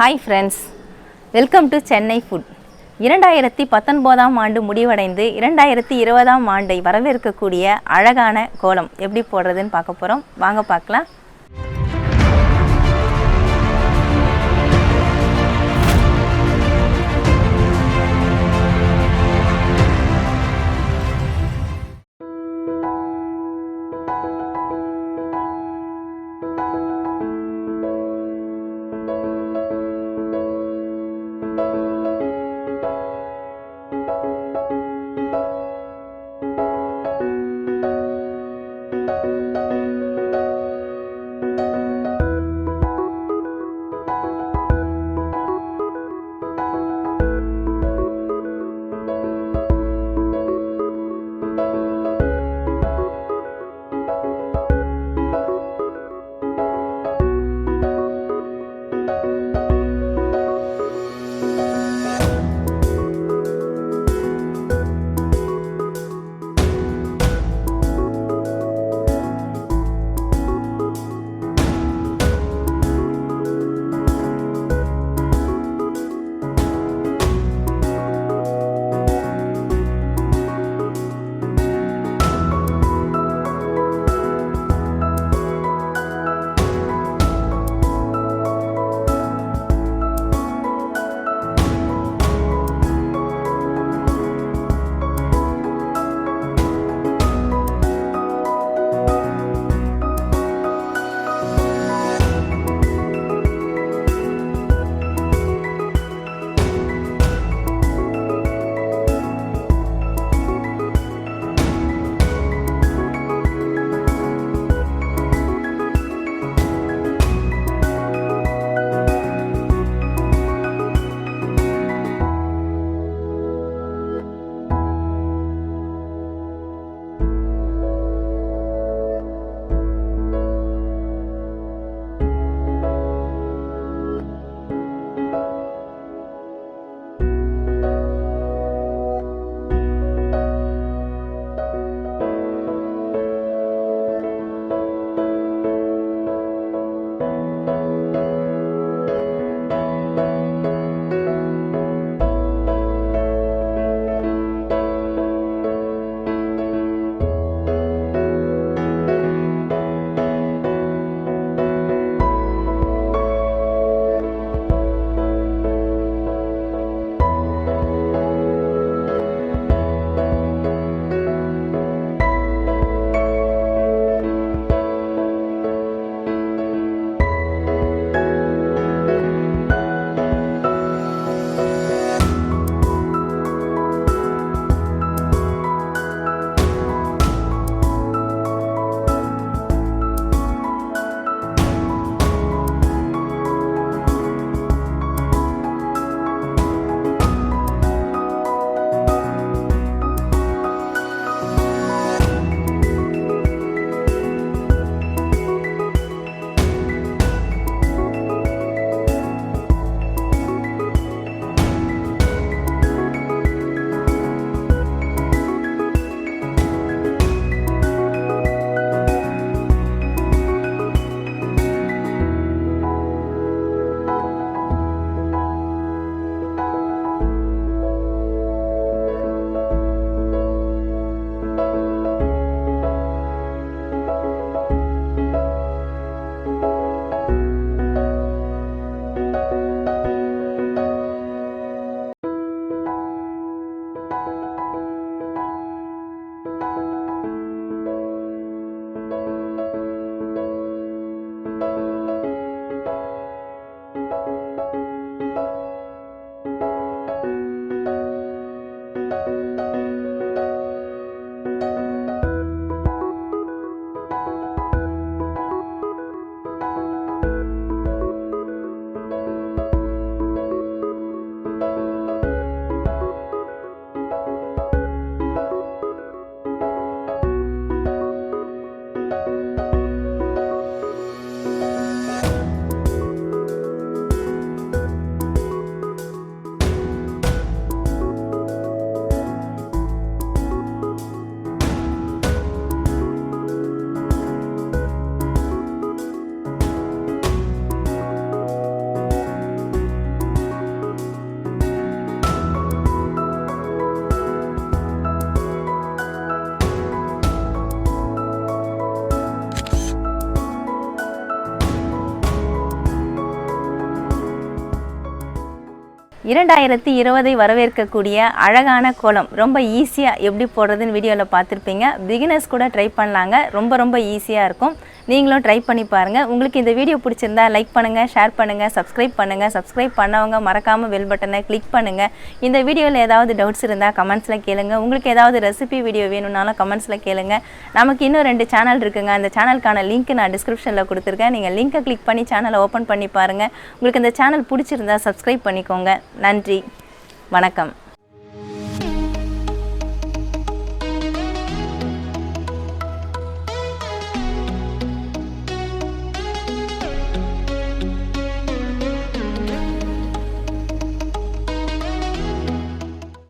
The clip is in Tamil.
Hi friends, welcome to Chennai Food. 2019 ஆண்டு முடிவடைந்து 2020 ஆண்டை வரவேற்கக்கூடிய அழகான கோலம் எப்படி போடுறதுன்னு பார்க்க போறோம். வாங்க பார்க்கலாம். 2020 வரவேற்கக்கூடிய அழகான கோலம் ரொம்ப ஈஸியாக எப்படி போடுறதுன்னு வீடியோவில் பார்த்துருப்பீங்க. பிகினர்ஸ் கூட ட்ரை பண்ணலாங்க. ரொம்ப ஈஸியாக இருக்கும். நீங்களும் ட்ரை பண்ணி பாருங்கள். உங்களுக்கு இந்த வீடியோ பிடிச்சிருந்தா லைக் பண்ணுங்கள், ஷேர் பண்ணுங்கள், சப்ஸ்கிரைப் பண்ணுங்கள். சப்ஸ்கிரைப் பண்ணவங்க மறக்காமல் பெல் பட்டனை கிளிக் பண்ணுங்கள். இந்த வீடியோவில் ஏதாவது டவுட்ஸ் இருந்தால் கமெண்ட்ஸில் கேளுங்க. உங்களுக்கு ஏதாவது ரெசிபி வீடியோ வேணும்னாலும் கமெண்ட்ஸில் கேளுங்க. நமக்கு இன்னும் 2 சேனல் இருக்குங்க. அந்த சேனலுக்கான லிங்க் நான் டிஸ்கிரிப்ஷனில் கொடுத்துருக்கேன். நீங்கள் லிங்க்கை கிளிக் பண்ணி சேனலை ஓப்பன் பண்ணி பாருங்கள். உங்களுக்கு இந்த சேனல் பிடிச்சிருந்தா சப்ஸ்கிரைப் பண்ணிக்கோங்க. நன்றி, வணக்கம்.